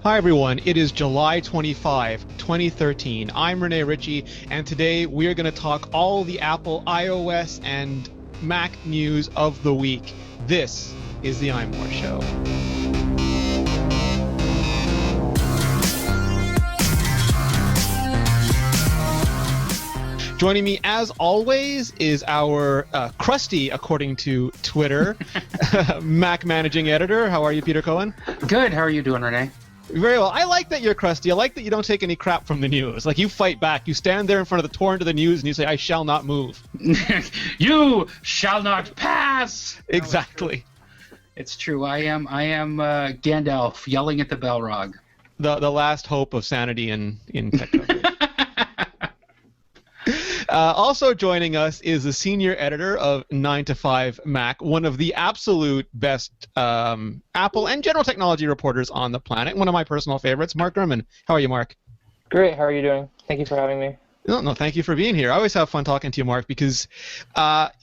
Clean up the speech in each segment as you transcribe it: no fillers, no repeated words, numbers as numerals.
Hi everyone, it is July 25, 2013. I'm Rene Ritchie, and today we are going to talk all the Apple iOS and Mac news of the week. This is the iMore Show. Joining me, as always, is our crusty, according to Twitter, Mac managing editor. How are you, Peter Cohen? Good. How are you doing, Rene? Very well. I like that you're crusty. I like that you don't take any crap from the news. Like, you fight back. You stand there in front of the torrent of the news and you say, I shall not move. You shall not pass! Exactly. It's true. I am Gandalf yelling at the Balrog. The last hope of sanity in tech coverage. Also joining us is the senior editor of 9 to 5 Mac, one of the absolute best Apple and general technology reporters on the planet, one of my personal favorites, Mark Gurman. How are you, Mark? Great. How are you doing? Thank you for having me. No, thank you for being here. I always have fun talking to you, Mark, because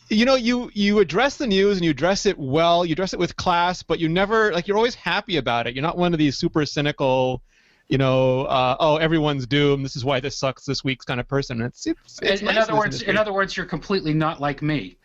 you address the news and you address it well, you address it with class, but you never, you're always happy about it. You're not one of these super cynical, everyone's doomed, this is why this sucks this week's kind of person. It's in other words, you're completely not like me.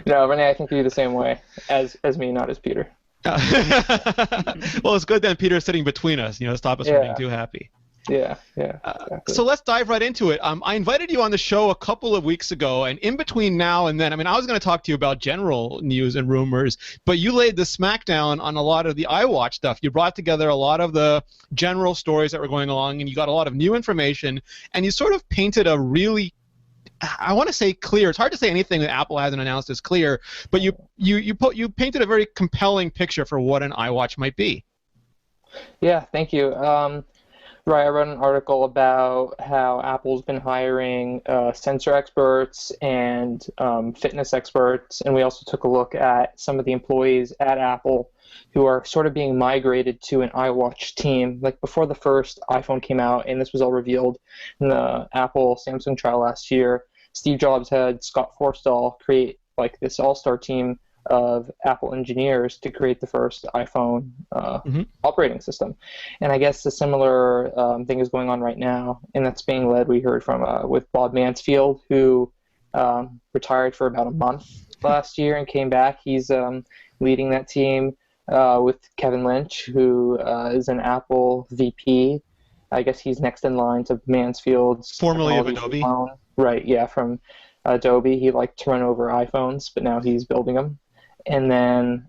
No, Rene, I think you the same way as me, not as Peter. Well, it's good then Peter's sitting between us, stop us from being too happy. Yeah. Exactly. So let's dive right into it. I invited you on the show a couple of weeks ago, and in between now and then, I was going to talk to you about general news and rumors, but you laid the smackdown on a lot of the iWatch stuff. You brought together a lot of the general stories that were going along, and you got a lot of new information, and you sort of painted a really, I want to say clear. It's hard to say anything that Apple hasn't announced is clear, but you painted a very compelling picture for what an iWatch might be. Yeah, thank you. Right, I wrote an article about how Apple's been hiring sensor experts and fitness experts, and we also took a look at some of the employees at Apple who are sort of being migrated to an iWatch team. Like before the first iPhone came out, and this was all revealed in the Apple-Samsung trial last year, Steve Jobs had Scott Forstall create this all-star team of Apple engineers to create the first iPhone operating system. And I guess a similar thing is going on right now, and that's being led, we heard from, with Bob Mansfield, who retired for about a month last year and came back. He's leading that team with Kevin Lynch, who is an Apple VP. I guess he's next in line to Mansfield's. Formerly of Adobe. Right, yeah, from Adobe. He liked to run over iPhones, but now he's building them. And then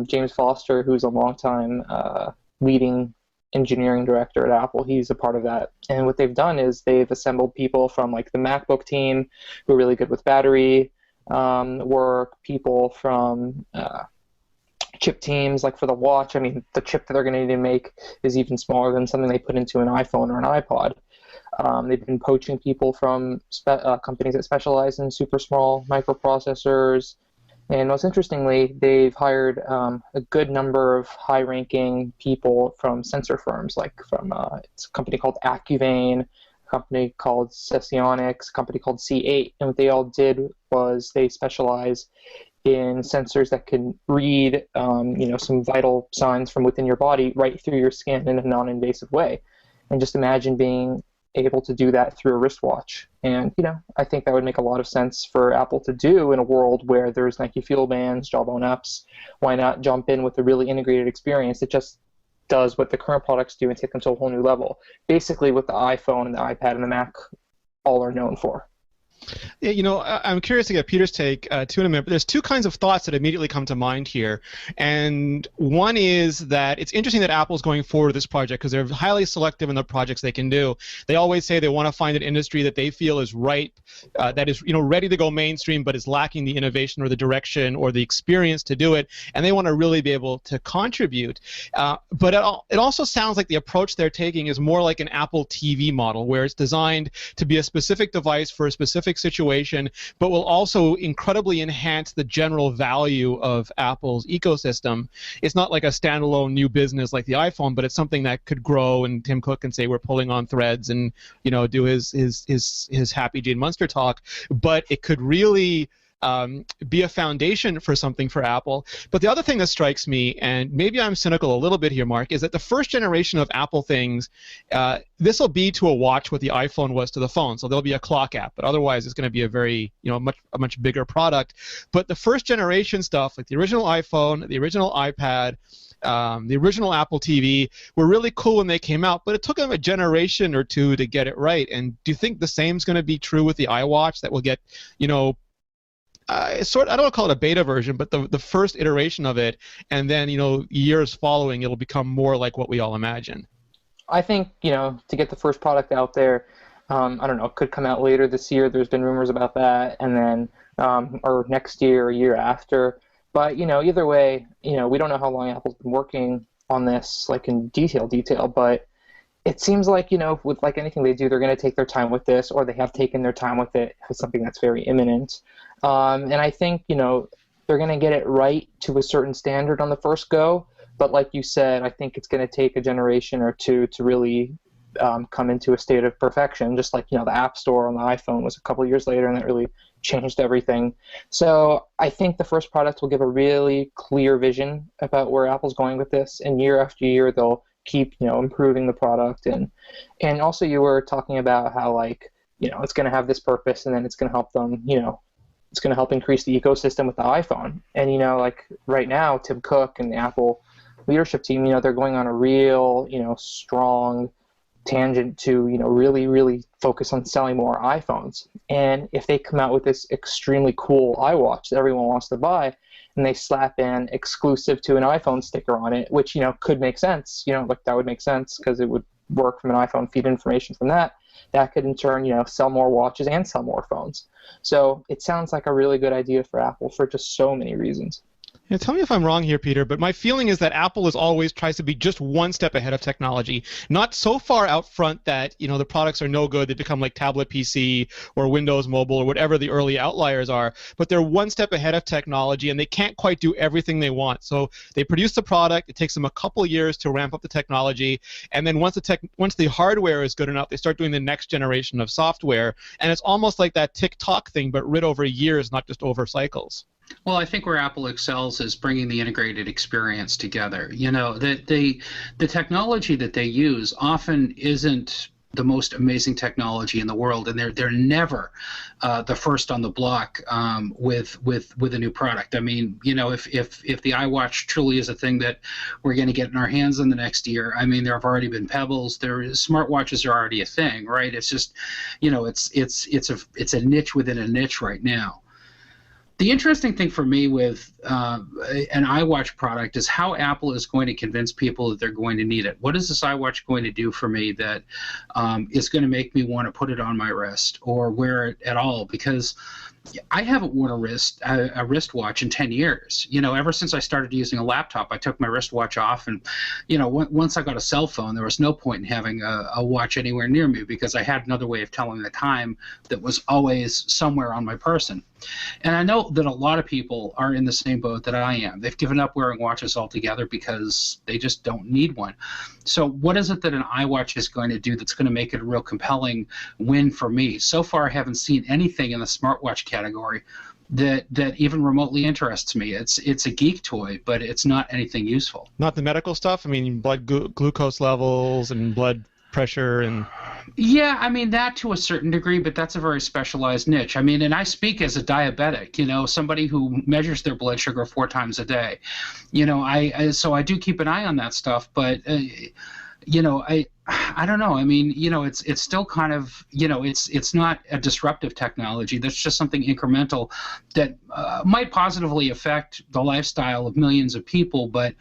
James Foster, who's a longtime leading engineering director at Apple, he's a part of that. And what they've done is they've assembled people from the MacBook team who are really good with battery work, people from chip teams, for the watch. The chip that they're going to need to make is even smaller than something they put into an iPhone or an iPod. They've been poaching people from companies that specialize in super small microprocessors. And most interestingly, they've hired a good number of high-ranking people from sensor firms, it's a company called Accuvane, a company called Sesionics, a company called C8. And what they all did was they specialize in sensors that can read, some vital signs from within your body right through your skin in a non-invasive way. And just imagine being able to do that through a wristwatch. And, I think that would make a lot of sense for Apple to do in a world where there's Nike Fuel Bands, Jawbone apps. Why not jump in with a really integrated experience that just does what the current products do and take them to a whole new level? Basically what the iPhone and the iPad and the Mac all are known for. Yeah, I'm curious to get Peter's take too in a minute, but there's two kinds of thoughts that immediately come to mind here. And one is that it's interesting that Apple's going forward with this project because they're highly selective in the projects they can do. They always say they want to find an industry that they feel is ripe, that is ready to go mainstream, but is lacking the innovation or the direction or the experience to do it, and they want to really be able to contribute. But it also sounds like the approach they're taking is more like an Apple TV model, where it's designed to be a specific device for a specific situation, but will also incredibly enhance the general value of Apple's ecosystem. It's not like a standalone new business like the iPhone, but it's something that could grow, and Tim Cook can say we're pulling on threads and do his Happy Jane Munster talk, but it could really be a foundation for something for Apple. But the other thing that strikes me, and maybe I'm cynical a little bit here, Mark, is that the first generation of Apple things, this will be to a watch what the iPhone was to the phone. So there'll be a clock app, but otherwise it's going to be a very, a much bigger product. But the first generation stuff, like the original iPhone, the original iPad, the original Apple TV, were really cool when they came out, but it took them a generation or two to get it right. And do you think the same's going to be true with the iWatch, that will get, I don't want to call it a beta version, but the first iteration of it, and then, years following, it'll become more like what we all imagine? I think, to get the first product out there, I don't know, it could come out later this year. There's been rumors about that, and then, or next year or year after. But, either way, we don't know how long Apple's been working on this, like in detail, but it seems like, with like anything they do, they're going to take their time with this, or they have taken their time with it for something that's very imminent. And I think, they're going to get it right to a certain standard on the first go. But like you said, I think it's going to take a generation or two to really come into a state of perfection, just like, the App Store on the iPhone was a couple years later, and that really changed everything. So I think the first product will give a really clear vision about where Apple's going with this, and year after year they'll keep, improving the product. And also you were talking about how, like, it's going to have this purpose, and then it's going to help them, it's going to help increase the ecosystem with the iPhone. And, like right now, Tim Cook and the Apple leadership team, they're going on a real, strong tangent to, really, really focus on selling more iPhones. And if they come out with this extremely cool iWatch that everyone wants to buy, and they slap in exclusive to an iPhone sticker on it, which, could make sense, like that would make sense because it would work from an iPhone, feed information from that. That could in turn, sell more watches and sell more phones. So it sounds like a really good idea for Apple for just so many reasons. Yeah, tell me if I'm wrong here, Peter, but my feeling is that Apple always tries to be just one step ahead of technology, not so far out front that, the products are no good, they become like tablet PC or Windows Mobile or whatever the early outliers are, but they're one step ahead of technology, and they can't quite do everything they want. So they produce the product, it takes them a couple years to ramp up the technology, and then once the hardware is good enough, they start doing the next generation of software, and it's almost like that TikTok thing, but writ over years, not just over cycles. Well, I think where Apple excels is bringing the integrated experience together. The technology that they use often isn't the most amazing technology in the world, and they're never the first on the block with a new product. I mean, if the iWatch truly is a thing that we're going to get in our hands in the next year, I mean, there have already been Pebbles. Smartwatches are already a thing, right? It's just, it's a niche within a niche right now. The interesting thing for me with an iWatch product is how Apple is going to convince people that they're going to need it. What is this iWatch going to do for me that is going to make me want to put it on my wrist or wear it at all? Because I haven't worn a wristwatch in 10 years. Ever since I started using a laptop, I took my wristwatch off, and once I got a cell phone, there was no point in having a watch anywhere near me because I had another way of telling the time that was always somewhere on my person. And I know that a lot of people are in the same boat that I am. They've given up wearing watches altogether because they just don't need one. So what is it that an iWatch is going to do that's going to make it a real compelling win for me? So far, I haven't seen anything in the smartwatch category that even remotely interests me. It's a geek toy, but it's not anything useful. Not the medical stuff? I mean, blood glucose levels and blood pressure and... Yeah, I mean, that to a certain degree, but that's a very specialized niche. I mean, and I speak as a diabetic, somebody who measures their blood sugar 4 times a day. So I do keep an eye on that stuff, but, I don't know. I mean, it's still kind of, it's not a disruptive technology. That's just something incremental that might positively affect the lifestyle of millions of people, but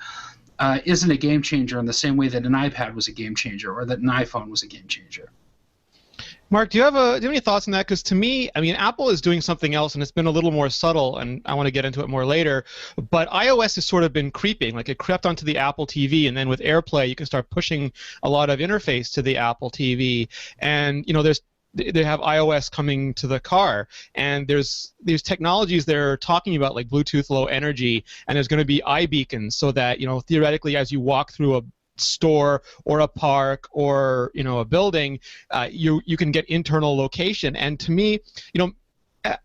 isn't a game changer in the same way that an iPad was a game changer or that an iPhone was a game changer. Mark, do you have any thoughts on that? Because to me, I mean, Apple is doing something else, and it's been a little more subtle, and I want to get into it more later. But iOS has sort of been creeping. Like, it crept onto the Apple TV, and then with AirPlay, you can start pushing a lot of interface to the Apple TV. And, they have iOS coming to the car, and there's these technologies they're talking about, like Bluetooth Low Energy, and there's going to be iBeacons, so that, theoretically, as you walk through a store or a park or a building, you can get internal location. And to me,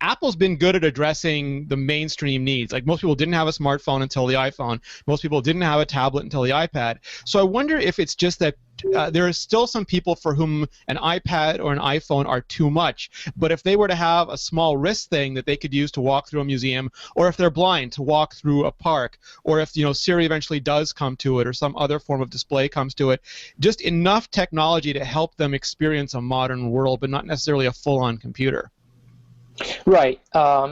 Apple's been good at addressing the mainstream needs. Like most people didn't have a smartphone until the iPhone. Most people didn't have a tablet until the iPad. So I wonder if it's just that there are still some people for whom an iPad or an iPhone are too much. But if they were to have a small wrist thing that they could use to walk through a museum, or if they're blind, to walk through a park, or if Siri eventually does come to it, or some other form of display comes to it, just enough technology to help them experience a modern world, but not necessarily a full-on computer. Right.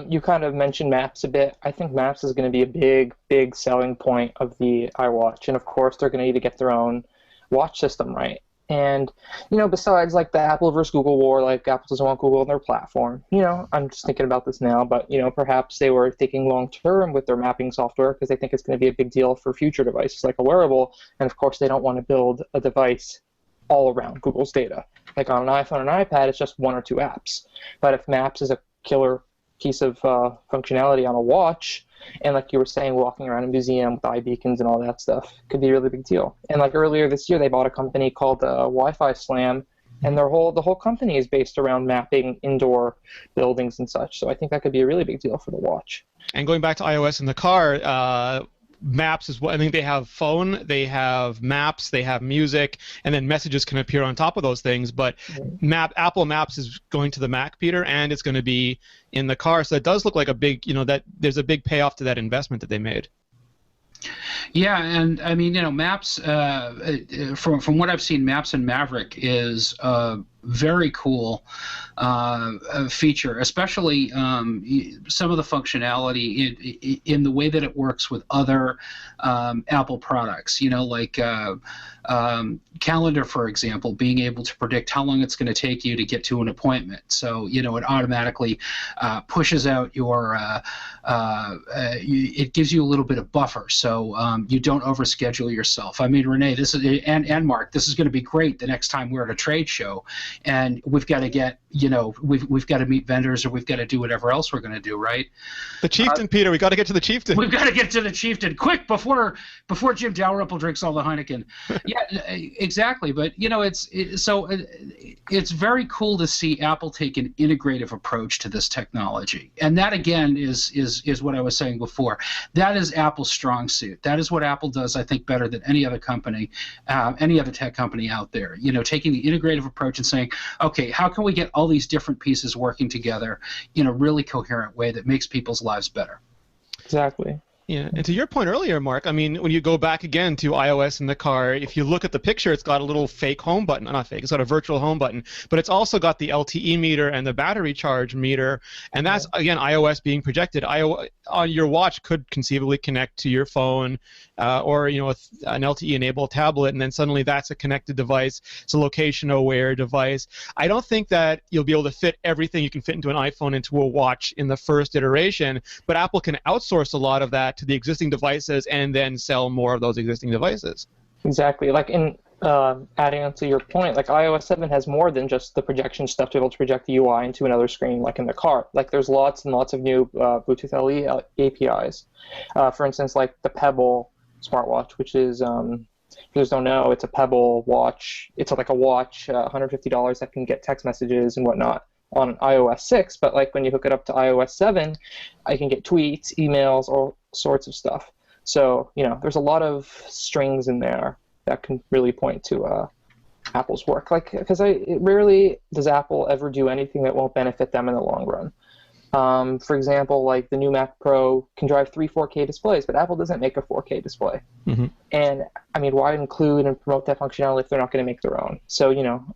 You kind of mentioned maps a bit. I think maps is going to be a big selling point of the iWatch, and of course they're going to need to get their own watch system right. And besides like the Apple versus Google war, like Apple doesn't want Google on their platform. I'm just thinking about this now, but perhaps they were thinking long term with their mapping software because they think it's going to be a big deal for future devices like a wearable, and of course they don't want to build a device all around Google's data. Like on an iPhone and iPad, it's just 1 or 2 apps. But if Maps is a killer piece of functionality on a watch, and like you were saying, walking around a museum with iBeacons and all that stuff could be a really big deal. And like earlier this year, they bought a company called Wi-Fi Slam, and the whole company is based around mapping indoor buildings and such. So I think that could be a really big deal for the watch. And going back to iOS in the car, Maps is what I think they have phone, they have Maps, they have music, and then messages can appear on top of those things. But Apple Maps is going to the Mac, Peter, and it's going to be in the car. So it does look like a big, that there's a big payoff to that investment that they made. Yeah, and I mean, Maps. From what I've seen, Maps and Maverick is a very cool feature, especially some of the functionality in the way that it works with other Apple products. Like Calendar, for example, being able to predict how long it's going to take you to get to an appointment. So it automatically pushes out your. It gives you a little bit of buffer, so you don't overschedule yourself. I mean, Rene, this is and Mark, this is going to be great the next time we're at a trade show, and we've got to get we've got to meet vendors, or we've got to do whatever else we're going to do, right? The chieftain, Peter, we got to get to the chieftain. We've got to get to the chieftain quick before Jim Dalrymple drinks all the Heineken. Yeah, exactly. But it's very cool to see Apple take an integrative approach to this technology, and that again is what I was saying before. That is Apple's strong suit. That is what Apple does, I think, better than any other company, any other tech company out there. Taking the integrative approach and saying, okay, how can we get all these different pieces working together in a really coherent way that makes people's lives better? Exactly. Yeah, and to your point earlier, Mark, I mean, when you go back again to iOS in the car, if you look at the picture, it's got a little fake home button. Not fake, it's got a virtual home button, but it's also got the LTE meter and the battery charge meter, and that's, again, iOS being projected. Your watch could conceivably connect to your phone or, an LTE-enabled tablet, and then suddenly that's a connected device. It's a location-aware device. I don't think that you'll be able to fit everything you can fit into an iPhone into a watch in the first iteration, but Apple can outsource a lot of that to the existing devices and then sell more of those existing devices. Exactly. Like in adding on to your point, like iOS 7 has more than just the projection stuff to be able to project the UI into another screen, like in the car. Like there's lots and lots of new Bluetooth LE APIs. For instance, like the Pebble smartwatch, which is, for those who don't know, it's a Pebble watch. It's like a watch, $150 that can get text messages and whatnot on iOS 6, but like when you hook it up to iOS 7, I can get tweets, emails, all sorts of stuff. So, there's a lot of strings in there that can really point to Apple's work. Like, because rarely does Apple ever do anything that won't benefit them in the long run. For example, like the new Mac Pro can drive 3 4K displays, but Apple doesn't make a 4K display. Mm-hmm. And, I mean, why include and promote that functionality if they're not going to make their own? So,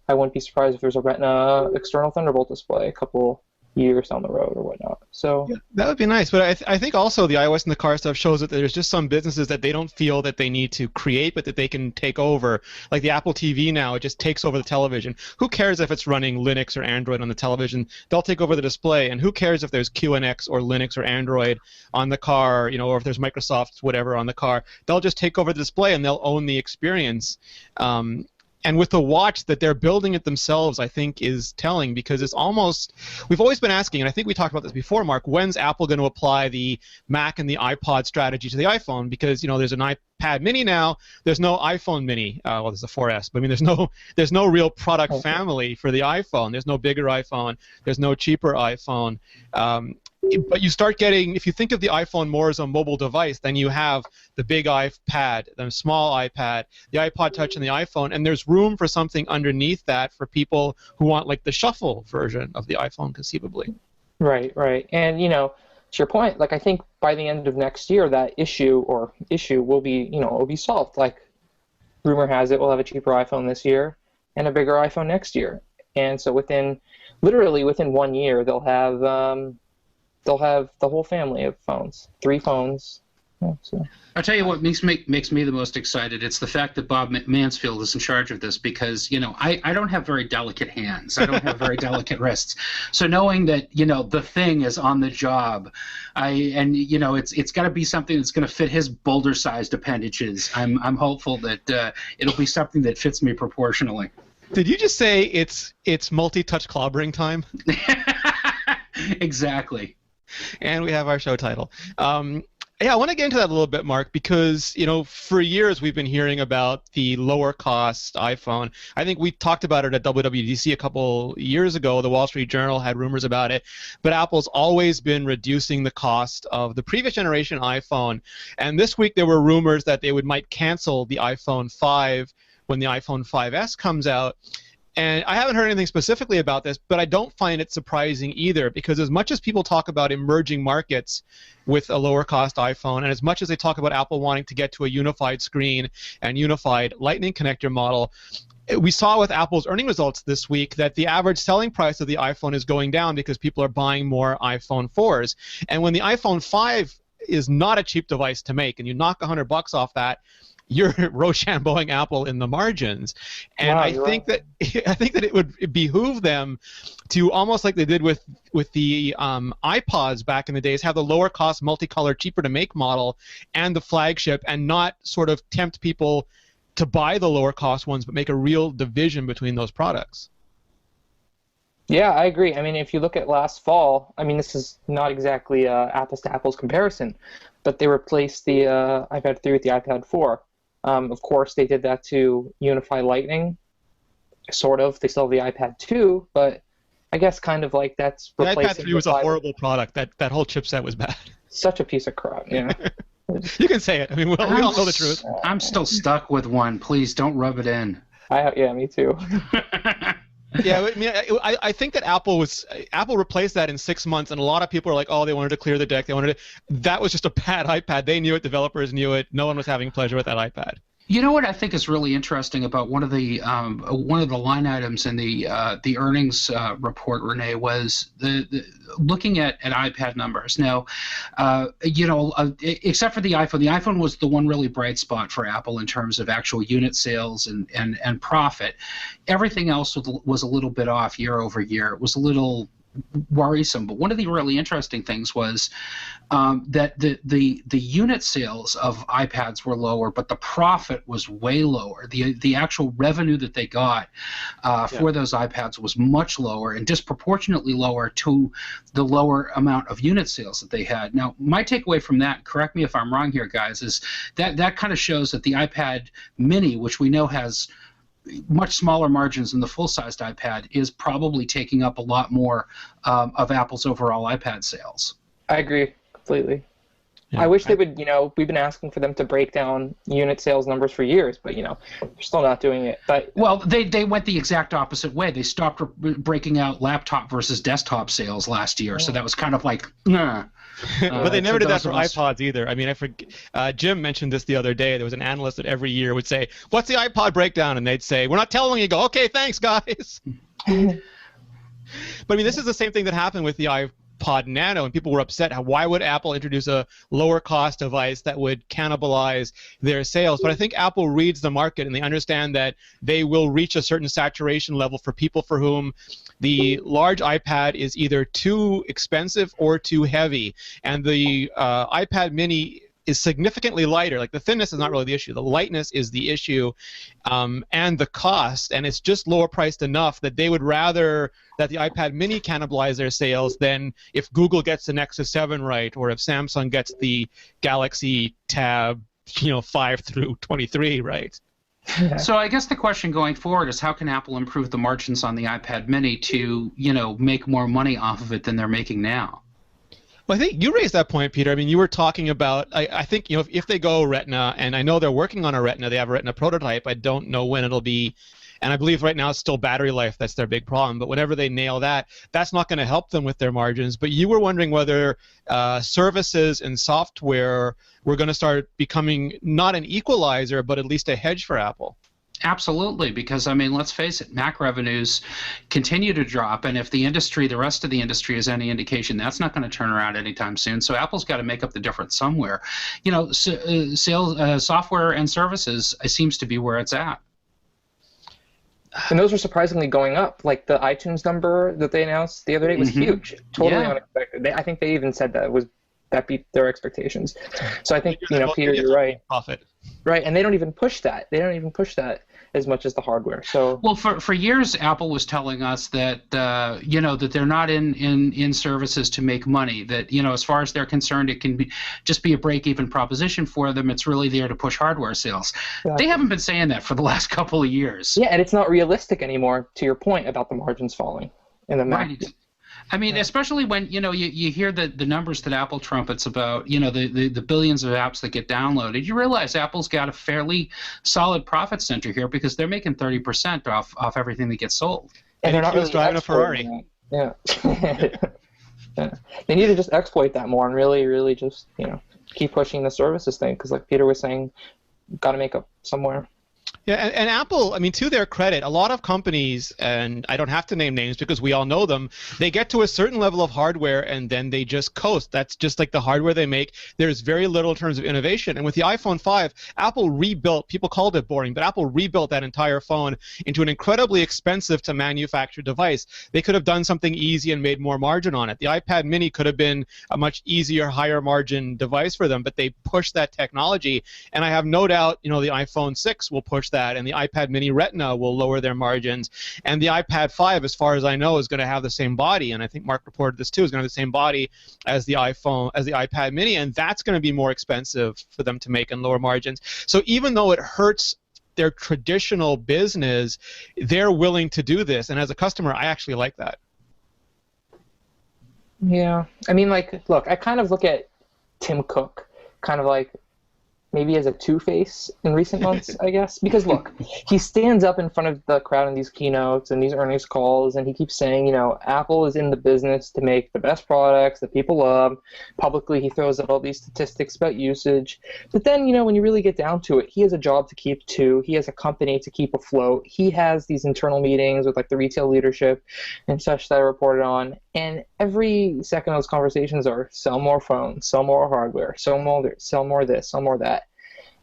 I wouldn't be surprised if there's a Retina external Thunderbolt display a couple years down the road or whatnot. So yeah, that would be nice. But I think also the iOS in the car stuff shows that there's just some businesses that they don't feel that they need to create, but that they can take over. Like the Apple TV now, it just takes over the television. Who cares if it's running Linux or Android on the television? They'll take over the display. And who cares if there's QNX or Linux or Android on the car, or if there's Microsoft whatever on the car? They'll just take over the display and they'll own the experience. And with the watch that they're building it themselves, I think is telling, because it's almost, we've always been asking, and I think we talked about this before, Mark, when's Apple going to apply the Mac and the iPod strategy to the iPhone? Because, there's an iPad mini now, there's no iPhone mini, well, there's a 4S, but I mean, there's no real product family for the iPhone. There's no bigger iPhone, there's no cheaper iPhone. But you start getting, if you think of the iPhone more as a mobile device, then you have the big iPad, the small iPad, the iPod Touch, and the iPhone, and there's room for something underneath that for people who want like the shuffle version of the iPhone, conceivably. Right. And to your point, like I think by the end of next year, that issue will be, will be solved. Like rumor has it, we'll have a cheaper iPhone this year and a bigger iPhone next year, and so literally within 1 year, they'll have the whole family of phones, 3 phones. Yeah, so. I'll tell you what makes me the most excited. It's the fact that Bob Mansfield is in charge of this, because I don't have very delicate hands. I don't have very delicate wrists. So knowing that the thing is on the job, it's got to be something that's going to fit his boulder-sized appendages. I'm hopeful that it'll be something that fits me proportionally. Did you just say it's multi-touch clobbering time? Exactly. And we have our show title. Yeah, I want to get into that a little bit, Mark, because for years we've been hearing about the lower cost iPhone. I think we talked about it at WWDC a couple years ago. The Wall Street Journal had rumors about it, but Apple's always been reducing the cost of the previous generation iPhone. And this week there were rumors that they might cancel the iPhone 5 when the iPhone 5S comes out. And I haven't heard anything specifically about this, but I don't find it surprising either, because as much as people talk about emerging markets with a lower-cost iPhone, and as much as they talk about Apple wanting to get to a unified screen and unified Lightning connector model, we saw with Apple's earnings results this week that the average selling price of the iPhone is going down because people are buying more iPhone 4s. And when the iPhone 5 is not a cheap device to make, and you knock $100 off that, you're Rochambeauing Apple in the margins, and wow, I think that it would behoove them to, almost like they did with the iPods back in the days, have the lower cost, multicolor, cheaper to make model and the flagship, and not sort of tempt people to buy the lower cost ones, but make a real division between those products. Yeah, I agree. I mean, if you look at last fall, I mean, this is not exactly apples to apples comparison, but they replaced the iPad 3 with the iPad 4. Of course, they did that to unify Lightning, sort of. They still have the iPad 2, but I guess kind of like that's replacing. The iPad 3 was a horrible product. That whole chipset was bad. Such a piece of crap, yeah. You can say it. I mean, we all know the truth. I'm still stuck with one. Please don't rub it in. Yeah, me too. Yeah, I mean, I think that Apple replaced that in 6 months, and a lot of people are like, oh, they wanted to clear the deck. That was just a bad iPad. They knew it. Developers knew it. No one was having pleasure with that iPad. You know what I think is really interesting about one of the line items in the earnings report, Rene, was the looking at iPad numbers. Now, except for the iPhone was the one really bright spot for Apple in terms of actual unit sales and profit. Everything else was a little bit off year over year. It was a little worrisome. But one of the really interesting things was that the unit sales of iPads were lower, but the profit was way lower. The actual revenue that they got for those iPads was much lower, and disproportionately lower to the lower amount of unit sales that they had. Now, my takeaway from that, correct me if I'm wrong here, guys, is that kind of shows that the iPad mini, which we know has much smaller margins than the full-sized iPad, is probably taking up a lot more of Apple's overall iPad sales. I agree completely. Yeah, I wish they would, we've been asking for them to break down unit sales numbers for years, but, they're still not doing it. But well, they went the exact opposite way. They stopped breaking out laptop versus desktop sales last year, so that was kind of like, nah. But they never did that for iPods either. I mean, Jim mentioned this the other day. There was an analyst that every year would say, what's the iPod breakdown? And they'd say, we're not telling you. Go, okay, thanks, guys. But I mean, this is the same thing that happened with the iPod Nano, and people were upset. Why would Apple introduce a lower cost device that would cannibalize their sales? But I think Apple reads the market, and they understand that they will reach a certain saturation level for people for whom the large iPad is either too expensive or too heavy. And the iPad mini is significantly lighter. Like the thinness is not really the issue. The lightness is the issue, and the cost. And it's just lower priced enough that they would rather that the iPad Mini cannibalize their sales than if Google gets the Nexus 7 right, or if Samsung gets the Galaxy Tab, 5 through 23 right. So I guess the question going forward is how can Apple improve the margins on the iPad Mini to, make more money off of it than they're making now? Well, I think you raised that point, Peter. I mean, you were talking about, I think, if they go Retina, and I know they're working on a Retina, they have a Retina prototype. I don't know when it'll be, and I believe right now it's still battery life. That's their big problem. But whenever they nail that, that's not going to help them with their margins. But you were wondering whether services and software were going to start becoming not an equalizer, but at least a hedge for Apple. Absolutely, because let's face it, Mac revenues continue to drop, and if the rest of the industry is any indication, that's not going to turn around anytime soon. So Apple's got to make up the difference somewhere. Sales, software and services seems to be where it's at. And those are surprisingly going up. Like the iTunes number that they announced the other day was huge, totally unexpected. I think they even said that beat their expectations. So I think Peter, you're right. Profit. Right, and they don't even push that. They don't even push that as much as the hardware. So well, for years, Apple was telling us that that they're not in services to make money. That as far as they're concerned, it can just be a break-even proposition for them. It's really there to push hardware sales. Exactly. They haven't been saying that for the last couple of years. Yeah, and it's not realistic anymore. To your point about the margins falling in the Mac. Right. Especially when you hear the numbers that Apple trumpets about the billions of apps that get downloaded. You realize Apple's got a fairly solid profit center here because they're making 30% off everything that gets sold. And they're not really driving a Ferrari. Yeah. Yeah. They need to just exploit that more and really, really just keep pushing the services thing because, like Peter was saying, got to make up somewhere. Yeah, and Apple, to their credit, a lot of companies, and I don't have to name names because we all know them, they get to a certain level of hardware and then they just coast. That's just like the hardware they make. There's very little in terms of innovation. And with the iPhone 5, Apple rebuilt, people called it boring, but Apple rebuilt that entire phone into an incredibly expensive to manufacture device. They could have done something easy and made more margin on it. The iPad Mini could have been a much easier, higher margin device for them, but they pushed that technology. And I have no doubt, the iPhone 6 will push that, and the iPad Mini Retina will lower their margins, and the iPad 5, as far as I know, is going to have the same body, and I think Mark reported this too, is going to have the same body as the iPad Mini, and that's going to be more expensive for them to make and lower margins. So even though it hurts their traditional business, they're willing to do this, and as a customer, I actually like that. Yeah, look, I kind of look at Tim Cook kind of like maybe as a two-face in recent months, I guess. Because, look, he stands up in front of the crowd in these keynotes and these earnings calls, and he keeps saying, Apple is in the business to make the best products that people love. Publicly, he throws out all these statistics about usage. But then, when you really get down to it, he has a job to keep too. He has a company to keep afloat. He has these internal meetings with, the retail leadership and such that I reported on. And every second of those conversations are sell more phones, sell more hardware, sell more this, sell more that.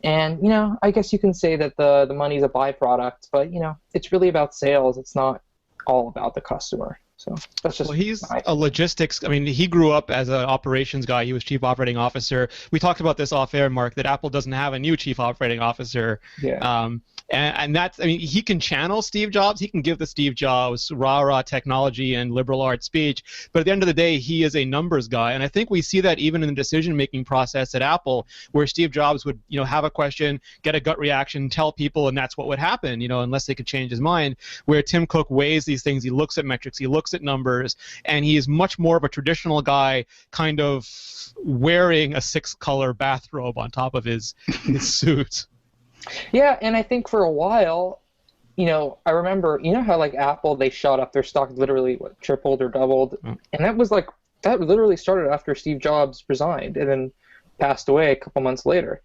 And, I guess you can say that the money's a byproduct, but, it's really about sales. It's not all about the customer. So that's just he's a logistics. He grew up as an operations guy. He was chief operating officer. We talked about this off air, Mark, that Apple doesn't have a new chief operating officer. Yeah. And that's, he can channel Steve Jobs. He can give the Steve Jobs rah-rah technology and liberal arts speech. But at the end of the day, he is a numbers guy. And I think we see that even in the decision-making process at Apple, where Steve Jobs would, have a question, get a gut reaction, tell people, and that's what would happen, unless they could change his mind. Where Tim Cook weighs these things, he looks at metrics, he looks at numbers, and he is much more of a traditional guy, kind of wearing a 6-color bathrobe on top of his suit. Yeah, and I think for a while, I remember, how Apple, they shot up their stock literally, tripled or doubled, and that literally started after Steve Jobs resigned and then passed away a couple months later.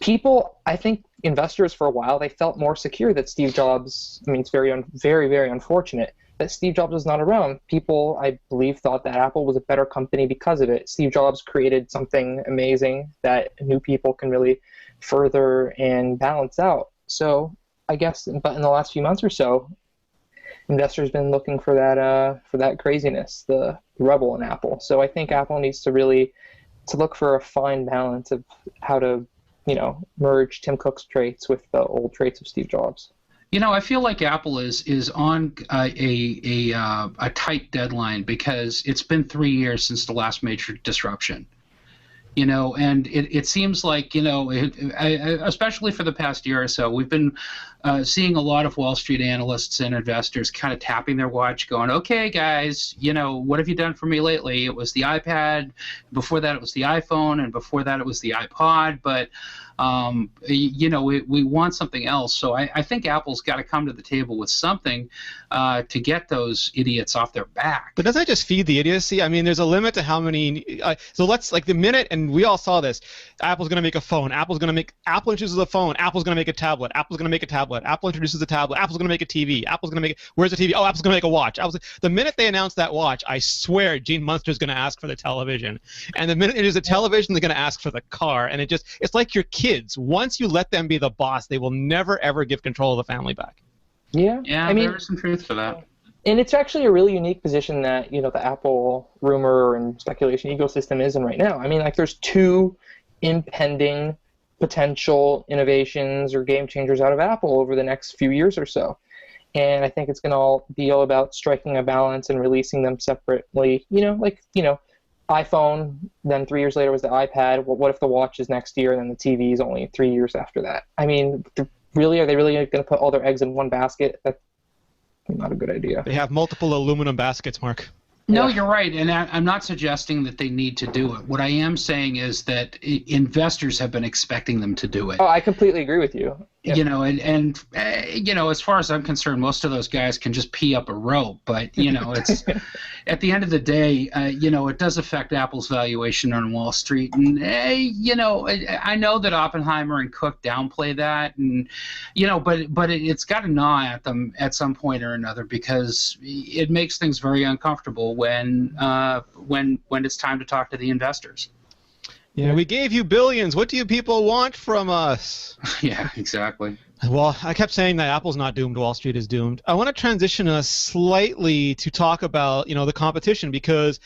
People, I think investors for a while, they felt more secure that Steve Jobs, it's very, very unfortunate that Steve Jobs was not around. People, I believe, thought that Apple was a better company because of it. Steve Jobs created something amazing that new people can really further and balance out. So I guess, but in the last few months or so, investors been looking for that craziness, the rebel in Apple. So I think Apple needs to really to look for a fine balance of how to, merge Tim Cook's traits with the old traits of Steve Jobs. I feel like Apple is on a tight deadline because it's been 3 years since the last major disruption. And it seems like, especially for the past year or so, we've been seeing a lot of Wall Street analysts and investors kind of tapping their watch going, okay, guys, what have you done for me lately? It was the iPad. Before that, it was the iPhone. And before that, it was the iPod. But, we want something else. So I think Apple's got to come to the table with something to get those idiots off their back. But doesn't that just feed the idiocy? I mean, there's a limit to how many. So let's, like, the minute, and we all saw this, Apple's going to make a phone. Apple introduces a phone. Apple's going to make a tablet. Apple's going to make a tablet. Apple introduces a tablet. Apple's going to make a TV. Apple's going to make. Where's the TV? Oh, Apple's going to make a watch. The minute they announce that watch, I swear Gene Munster's going to ask for the television. And the minute it is a television, they're going to ask for the car. And it's like your kids. Once you let them be the boss, they will never, ever give control of the family back. Yeah. Yeah, I mean, there's some truth to that. And it's actually a really unique position that, the Apple rumor and speculation ecosystem is in right now. I mean, like, there's two impending potential innovations or game changers out of Apple over the next few years or so. And I think it's going to all be all about striking a balance and releasing them separately. iPhone, then 3 years later was the iPad. What if the watch is next year and then the TV is only 3 years after that? I mean, are they really going to put all their eggs in one basket? That's not a good idea. They have multiple aluminum baskets, Mark. No, you're right, and I'm not suggesting that they need to do it. What I am saying is that investors have been expecting them to do it. Oh, I completely agree with you. Yeah. As far as I'm concerned, most of those guys can just pee up a rope. But it's at the end of the day, it does affect Apple's valuation on Wall Street. And I know that Oppenheimer and Cook downplay that, and but it's got to gnaw at them at some point or another because it makes things very uncomfortable when it's time to talk to the investors. Yeah, we gave you billions. What do you people want from us? Yeah, exactly. Well, I kept saying that Apple's not doomed, Wall Street is doomed. I want to transition us slightly to talk about, the competition because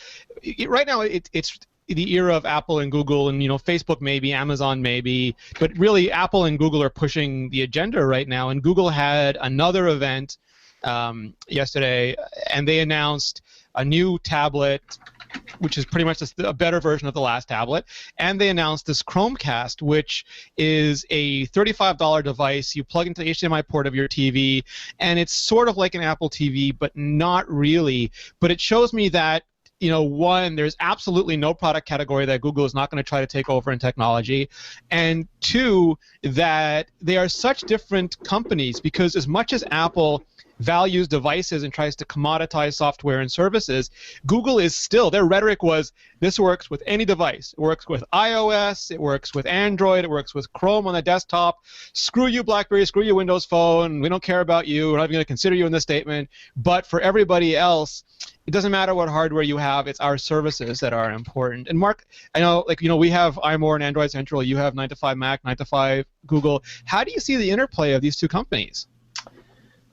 right now it's the era of Apple and Google and, Facebook maybe, Amazon maybe, but really Apple and Google are pushing the agenda right now. And Google had another event yesterday, and they announced a new tablet, which is pretty much a better version of the last tablet. And they announced this Chromecast, which is a $35 device. You plug into the HDMI port of your TV, and it's sort of like an Apple TV, but not really. But it shows me that, one, there's absolutely no product category that Google is not going to try to take over in technology. And two, that they are such different companies because as much as Apple values devices and tries to commoditize software and services, Google is still, their rhetoric was, this works with any device. It works with iOS, it works with Android, it works with Chrome on the desktop. Screw you, BlackBerry, screw you, Windows Phone. We don't care about you. We're not even going to consider you in this statement. But for everybody else, it doesn't matter what hardware you have. It's our services that are important. And Mark, I know, we have iMore and Android Central. You have 9 to 5 Mac, 9 to 5 Google. How do you see the interplay of these two companies?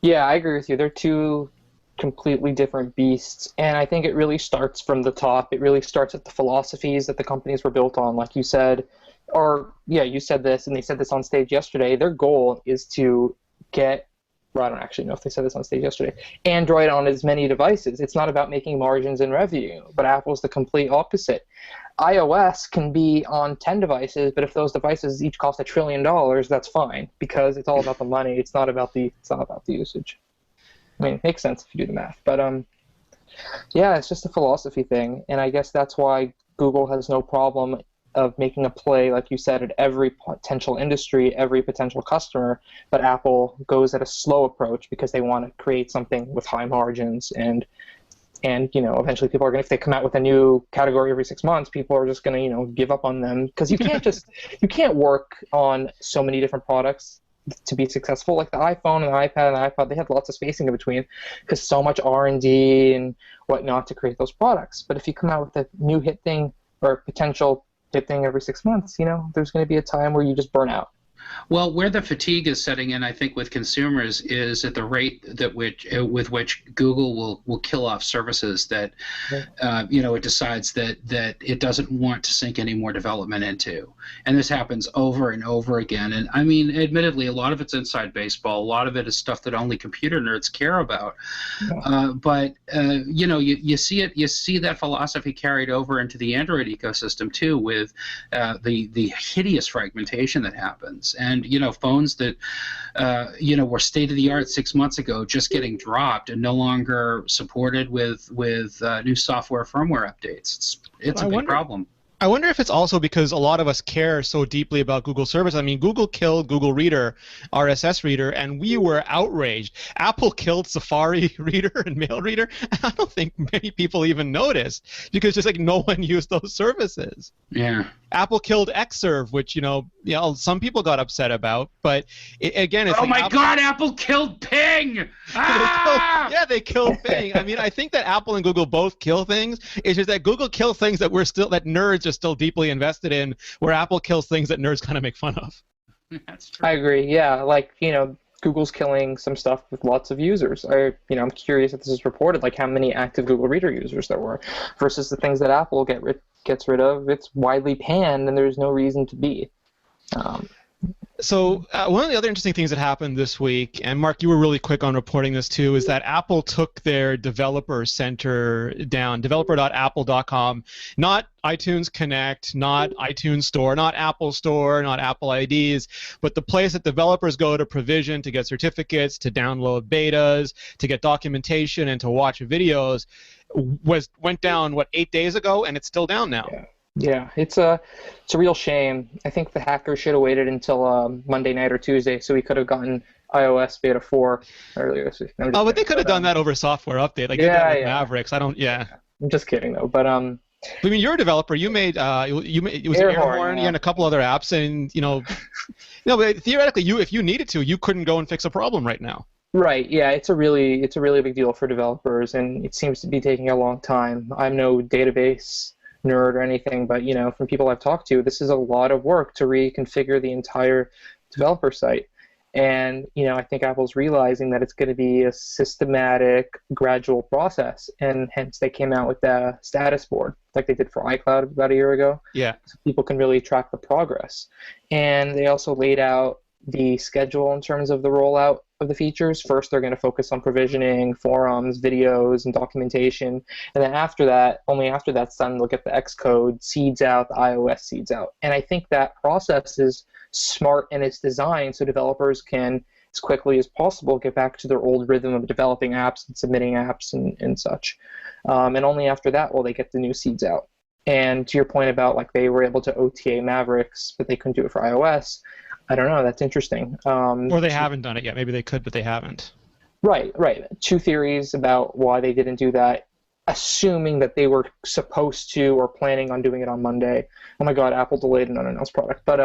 Yeah, I agree with you. They're two completely different beasts, and I think it really starts from the top. It really starts at the philosophies that the companies were built on, like you said. You said this, and they said this on stage yesterday. Their goal is to get, I don't actually know if they said this on stage yesterday, Android on as many devices. It's not about making margins and revenue, but Apple's the complete opposite. iOS can be on 10 devices, but if those devices each cost $1 trillion, that's fine because it's all about the money. It's not about the usage. I mean, it makes sense if you do the math, but it's just a philosophy thing, and I guess that's why Google has no problem of making a play, like you said, at every potential industry, every potential customer, but Apple goes at a slow approach because they want to create something with high margins and eventually people are going to, if they come out with a new category every 6 months, people are just going to, give up on them because you can't work on so many different products to be successful. Like the iPhone and the iPad and the iPod, they have lots of spacing in between because so much R&D and whatnot to create those products. But if you come out with a new hit thing or potential hit thing every 6 months, there's going to be a time where you just burn out. Well, where the fatigue is setting in, I think, with consumers is at the rate with which Google will kill off services that it decides that it doesn't want to sink any more development into, and this happens over and over again. And I mean, admittedly, a lot of it's inside baseball. A lot of it is stuff that only computer nerds care about. But you see it. You see that philosophy carried over into the Android ecosystem too, with the hideous fragmentation that happens. And phones that were state of the art 6 months ago just getting dropped and no longer supported with new software firmware updates. It's a big problem. I wonder if it's also because a lot of us care so deeply about Google service. I mean, Google killed Google Reader, RSS Reader, and we were outraged. Apple killed Safari Reader and Mail Reader, and I don't think many people even noticed because just like no one used those services. Yeah. Apple killed Xserve, which some people got upset about, but again, it's God, Apple killed Ping! They killed Ping. I mean, I think that Apple and Google both kill things. It's just that Google kills things that that nerds are still deeply invested in, where Apple kills things that nerds kind of make fun of. That's true. I agree. Yeah, Google's killing some stuff with lots of users. I'm curious if this is reported, like how many active Google Reader users there were, versus the things that Apple gets rid of. It's widely panned, and there's no reason to be. So one of the other interesting things that happened this week, and Mark, you were really quick on reporting this too, is that Apple took their developer center down, developer.apple.com, not iTunes Connect, not iTunes Store, not Apple Store, not Apple IDs, but the place that developers go to provision, to get certificates, to download betas, to get documentation, and to watch videos, went down, 8 days ago, and it's still down now. Yeah, it's a real shame. I think the hackers should have waited until Monday night or Tuesday, so we could have gotten iOS Beta 4 earlier this week. But they could have done that over a software update. Like Mavericks. I'm just kidding though. But I mean, you're a developer. You made it was Airhorn and a couple other apps, and but theoretically, if you needed to, you couldn't go and fix a problem right now. Right. Yeah, it's a really big deal for developers, and it seems to be taking a long time. I'm no database nerd or anything, but from people I've talked to, this is a lot of work to reconfigure the entire developer site. And I think Apple's realizing that it's going to be a systematic, gradual process, and hence they came out with the status board, like they did for iCloud about a year ago. Yeah. So people can really track the progress. And they also laid out the schedule in terms of the rollout of the features. First, they're going to focus on provisioning, forums, videos, and documentation. And then only after that's done, they'll get the Xcode seeds out, the iOS seeds out. And I think that process is smart in its design so developers can, as quickly as possible, get back to their old rhythm of developing apps and submitting apps and such. And only after that will they get the new seeds out. And to your point about they were able to OTA Mavericks, but they couldn't do it for iOS, I don't know. That's interesting. Or they haven't done it yet. Maybe they could, but they haven't. Right. Two theories about why they didn't do that, assuming that they were supposed to or planning on doing it on Monday. Oh my God, Apple delayed an unannounced product. But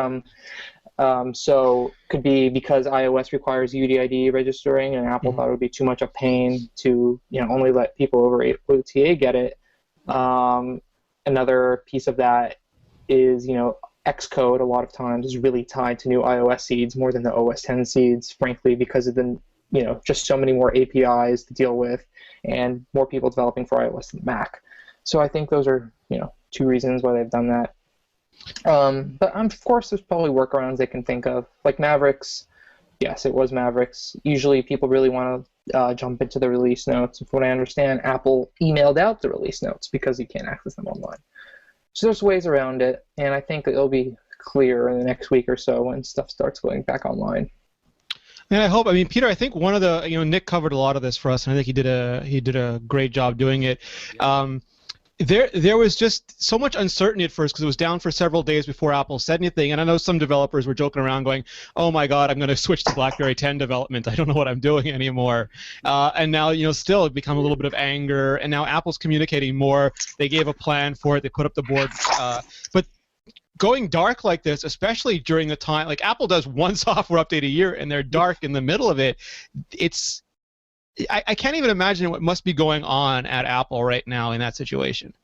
so could be because iOS requires UDID registering, and Apple thought it would be too much a pain to only let people over OTA get it. Another piece of that is Xcode a lot of times is really tied to new iOS seeds more than the OS X seeds, frankly, because of the just so many more APIs to deal with and more people developing for iOS than Mac. So I think those are two reasons why they've done that. But of course there's probably workarounds they can think of, like Mavericks. Yes, it was Mavericks. Usually people really want to jump into the release notes. From what I understand, Apple emailed out the release notes because you can't access them online. So there's ways around it, and I think it'll be clear in the next week or so when stuff starts going back online. And I hope. I mean, Peter, I think one of the Nick covered a lot of this for us, and I think he did a great job doing it. There was just so much uncertainty at first because it was down for several days before Apple said anything, and I know some developers were joking around going, "Oh my God, I'm going to switch to BlackBerry 10 development. I don't know what I'm doing anymore." And now still it become a little bit of anger, and now Apple's communicating more. They gave a plan for it. They put up the board, but going dark like this, especially during the time, like Apple does one software update a year, and they're dark in the middle of it. I can't even imagine what must be going on at Apple right now in that situation.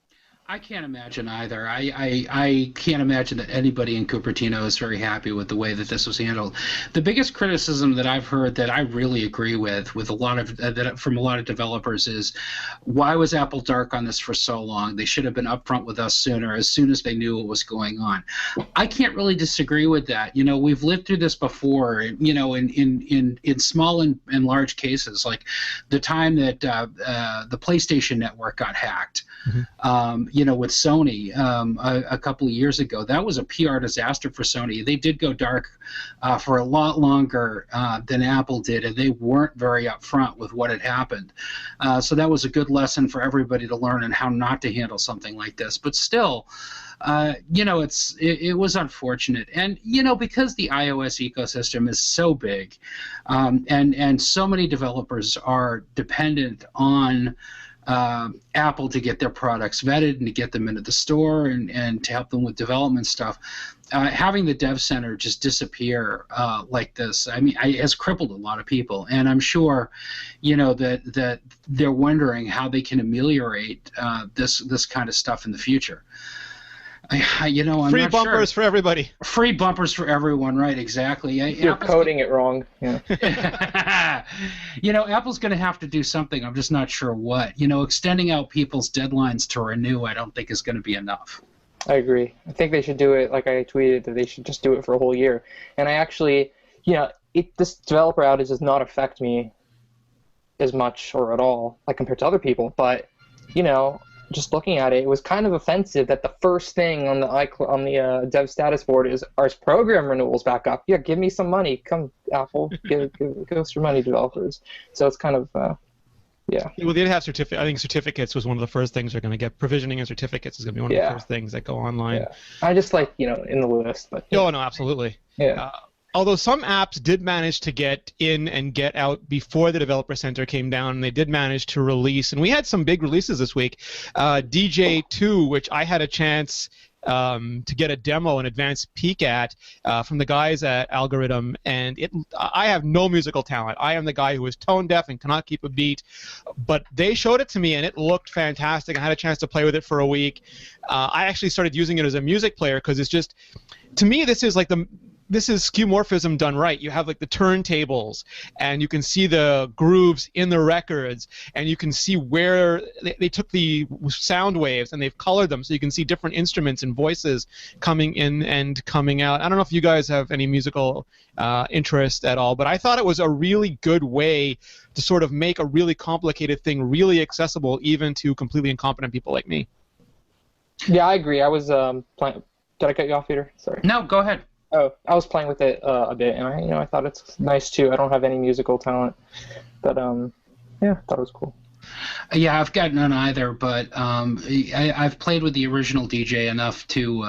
I can't imagine either. I can't imagine that anybody in Cupertino is very happy with the way that this was handled. The biggest criticism that I've heard that I really agree with a lot of from a lot of developers is, why was Apple dark on this for so long? They should have been upfront with us sooner, as soon as they knew what was going on. I can't really disagree with that. You know, we've lived through this before. You know, in small and large cases, like the time that the PlayStation Network got hacked. Mm-hmm. You know, with Sony a couple of years ago, that was a PR disaster for Sony. They did go dark for a lot longer than Apple did, and they weren't very upfront with what had happened. So that was a good lesson for everybody to learn on how not to handle something like this. But still, you know, it was unfortunate, and you know, because the iOS ecosystem is so big, and so many developers are dependent on Apple to get their products vetted and to get them into the store and to help them with development stuff. Having the Dev Center just disappear like this, I mean, has crippled a lot of people. And I'm sure, you know, that they're wondering how they can ameliorate this kind of stuff in the future. You know, I'm free not bumpers sure. for everybody. Free bumpers for everyone, right? Exactly. You're Apple's coding it wrong. Yeah. You know, Apple's going to have to do something. I'm just not sure what. You know, extending out people's deadlines to renew, I don't think is going to be enough. I agree. I think they should do it, like I tweeted, that they should just do it for a whole year. And I actually, you know, this developer outage does not affect me as much or at all, like compared to other people. But, you know, just looking at it, it was kind of offensive that the first thing on the dev status board is, are program renewals back up? Yeah, give me some money. Come, Apple, give us your money, developers. So it's kind of, yeah. Well, they have certificate. I think certificates was one of the first things they're going to get. Provisioning and certificates is going to be one of the first things that go online. Yeah. I just like, you know, in the list. But, oh, no, absolutely. Yeah. Although some apps did manage to get in and get out before the Developer Center came down, and they did manage to release. And we had some big releases this week. djay 2, which I had a chance to get a demo, an advanced peek at from the guys at Algorithm, and I have no musical talent. I am the guy who is tone deaf and cannot keep a beat, but they showed it to me, and it looked fantastic. I had a chance to play with it for a week. I actually started using it as a music player because it's just, to me, this is skeuomorphism done right. You have like the turntables, and you can see the grooves in the records, and you can see where they took the sound waves and they've colored them, so you can see different instruments and voices coming in and coming out. I don't know if you guys have any musical interest at all, but I thought it was a really good way to sort of make a really complicated thing really accessible even to completely incompetent people like me. Yeah, I agree. I was playing. Did I cut you off, Peter? Sorry. No, go ahead. Oh, I was playing with it a bit, and I thought it's nice too. I don't have any musical talent, but yeah, I thought it was cool. Yeah, I've got none either, but I've played with the original DJ enough to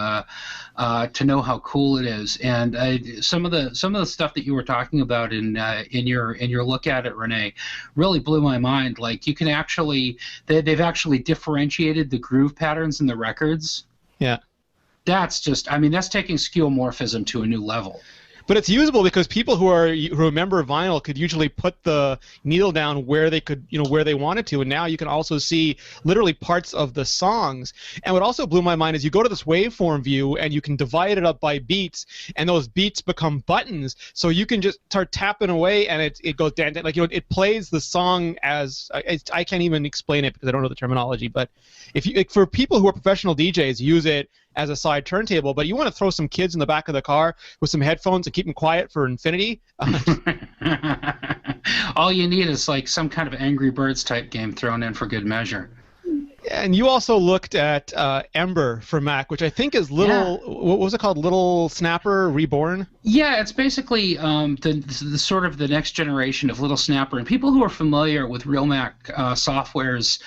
know how cool it is. And some of the stuff that you were talking about in your look at it, Rene, really blew my mind. Like, you can actually they've actually differentiated the groove patterns in the records. Yeah. That's just, I mean, that's taking skeuomorphism to a new level. But it's usable because people who remember vinyl could usually put the needle down where they could, where they wanted to, and now you can also see literally parts of the songs. And what also blew my mind is you go to this waveform view and you can divide it up by beats, and those beats become buttons, so you can just start tapping away, and it goes down, like it plays the song as I can't even explain it because I don't know the terminology. But for people who are professional DJs, use it as a side turntable, but you want to throw some kids in the back of the car with some headphones and keep them quiet for infinity. All you need is like some kind of Angry Birds type game thrown in for good measure. And you also looked at Ember for Mac, which I think is what was it called? Little Snapper Reborn? Yeah, it's basically the sort of the next generation of Little Snapper. And people who are familiar with Real Mac Software's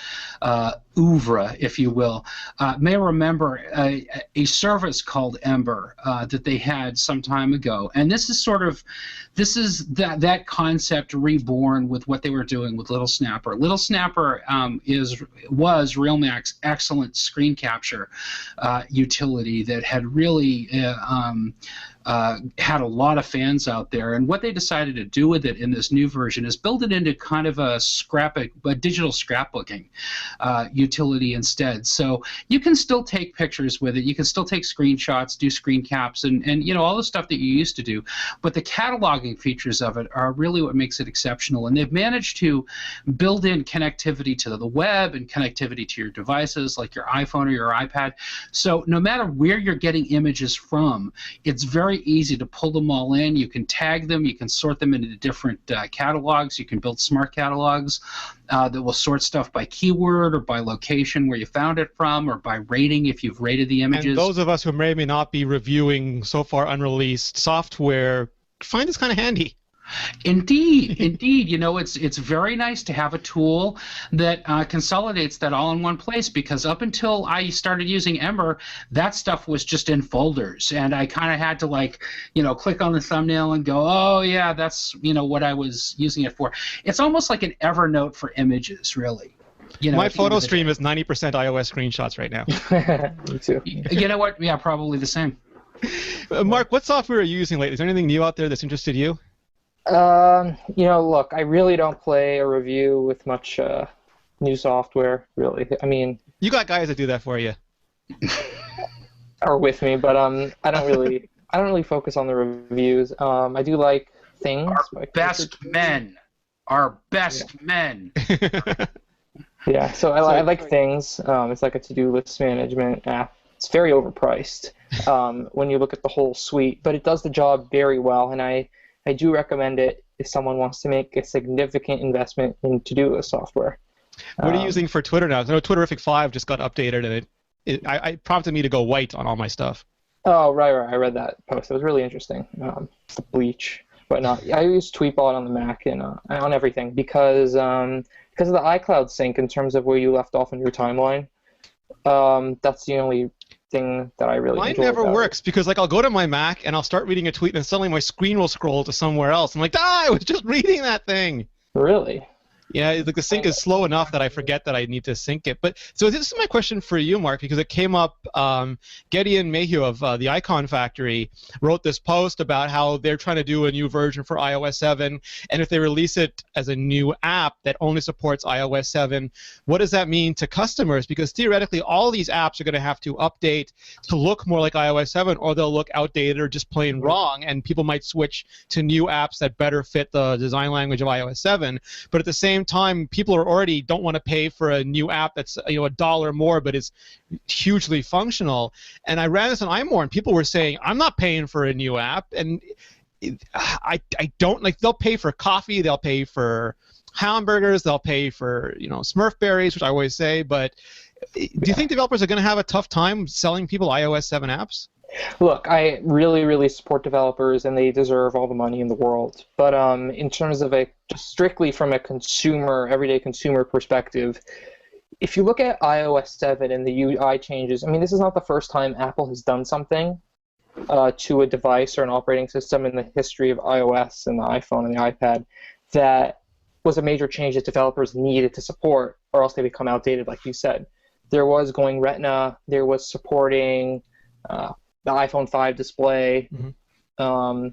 oeuvre, if you will, may remember a service called Ember that they had some time ago. And this is that concept reborn with what they were doing with Little Snapper. Little Snapper was Real Mac's excellent screen capture utility that had really had a lot of fans out there. And what they decided to do with it in this new version is build it into kind of a digital scrapbooking utility instead. So you can still take pictures with it. You can still take screenshots, do screen caps, and all the stuff that you used to do. But the cataloging features of it are really what makes it exceptional. And they've managed to build in connectivity to the web and connectivity to your devices like your iPhone or your iPad. So no matter where you're getting images from, it's very easy to pull them all in. You can tag them. You can sort them into different catalogs. You can build smart catalogs that will sort stuff by keyword or by location where you found it from, or by rating if you've rated the images. And those of us who may or may not be reviewing so far unreleased software find this kind of handy. Indeed, indeed. It's very nice to have a tool that consolidates that all in one place, because up until I started using Ember, that stuff was just in folders, and I kind of had to click on the thumbnail and go, oh yeah, that's what I was using it for. It's almost like an Evernote for images, really. My photo stream is 90% iOS screenshots right now. Me too. You know what? Yeah, probably the same. Mark, what software are you using lately? Is there anything new out there that's interested you? Look, I really don't play or review with much new software, really. I mean, you got guys that do that for you. Or with me, but I don't really focus on the reviews. I do like things. Our best men. Yeah, so I like things. It's like a to-do list management app. It's very overpriced when you look at the whole suite, but it does the job very well, and I do recommend it if someone wants to make a significant investment in to-do list software. What are you using for Twitter now? I know Twitterific 5 just got updated, and it prompted me to go white on all my stuff. Oh, right. I read that post. It was really interesting. The bleach. But no, I use Tweetbot on the Mac and on everything because of the iCloud sync in terms of where you left off in your timeline. That's the only thing that I really Mine enjoy never about works because I'll go to my Mac and I'll start reading a tweet and suddenly my screen will scroll to somewhere else. I'm like, I was just reading that thing. Really? Yeah, the sync is slow enough that I forget that I need to sync it. But so this is my question for you, Mark, because it came up. Gideon Mayhew of the Icon Factory wrote this post about how they're trying to do a new version for iOS 7, and if they release it as a new app that only supports iOS 7, what does that mean to customers? Because theoretically, all these apps are going to have to update to look more like iOS 7, or they'll look outdated or just plain wrong, and people might switch to new apps that better fit the design language of iOS 7. But at the same time, people don't want to pay for a new app that's $1 more but is hugely functional. And I ran this on iMore, and people were saying, I'm not paying for a new app. And I don't like. They'll pay for coffee, they'll pay for hamburgers, they'll pay for Smurf berries, which I always say. But do you think developers are going to have a tough time selling people iOS 7 apps? Look, I really, really support developers, and they deserve all the money in the world. But in terms of just strictly from a everyday consumer perspective, if you look at iOS 7 and the UI changes, I mean, this is not the first time Apple has done something to a device or an operating system in the history of iOS and the iPhone and the iPad that was a major change that developers needed to support, or else they become outdated, like you said. There was going Retina, there was supporting the iPhone 5 display. Mm-hmm.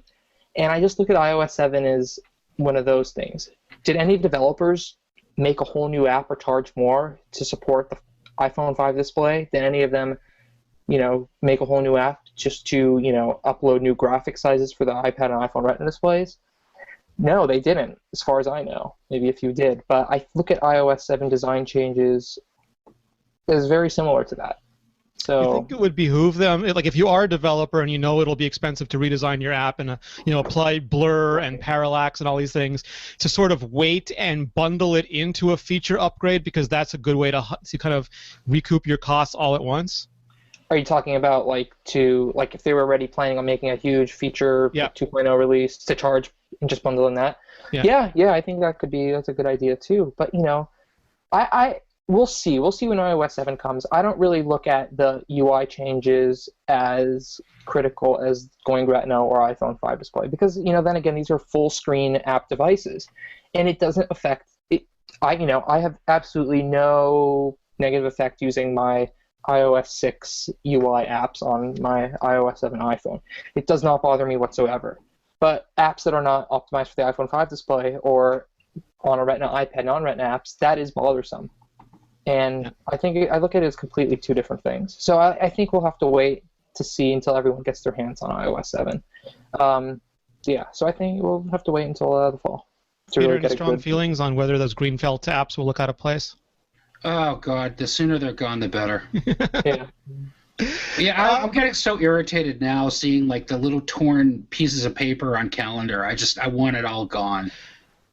And I just look at iOS 7 as one of those things. Did any developers make a whole new app or charge more to support the iPhone 5 display than any of them, make a whole new app just to, upload new graphic sizes for the iPad and iPhone Retina displays? No, they didn't, as far as I know. Maybe a few did. But I look at iOS 7 design changes as very similar to that. So, you think it would behoove them, like if you are a developer and it'll be expensive to redesign your app and apply blur and parallax and all these things, to sort of wait and bundle it into a feature upgrade, because that's a good way to kind of recoup your costs all at once? Are you talking about if they were already planning on making a huge feature 2.0 release to charge and just bundle in that? Yeah, I think that's a good idea too. But We'll see. We'll see when iOS 7 comes. I don't really look at the UI changes as critical as going Retina or iPhone 5 display because, then again, these are full-screen app devices, and it doesn't affect it. I have absolutely no negative effect using my iOS 6 UI apps on my iOS 7 iPhone. It does not bother me whatsoever. But apps that are not optimized for the iPhone 5 display or on a Retina iPad, non-Retina apps, that is bothersome. And I think I look at it as completely two different things. So I think we'll have to wait to see until everyone gets their hands on iOS 7. So I think we'll have to wait until the fall to Peter, really get any a strong good... feelings on whether those green felt apps will look out of place? Oh God, the sooner they're gone, the better. Yeah. Yeah, I'm getting so irritated now seeing like the little torn pieces of paper on calendar. I want it all gone.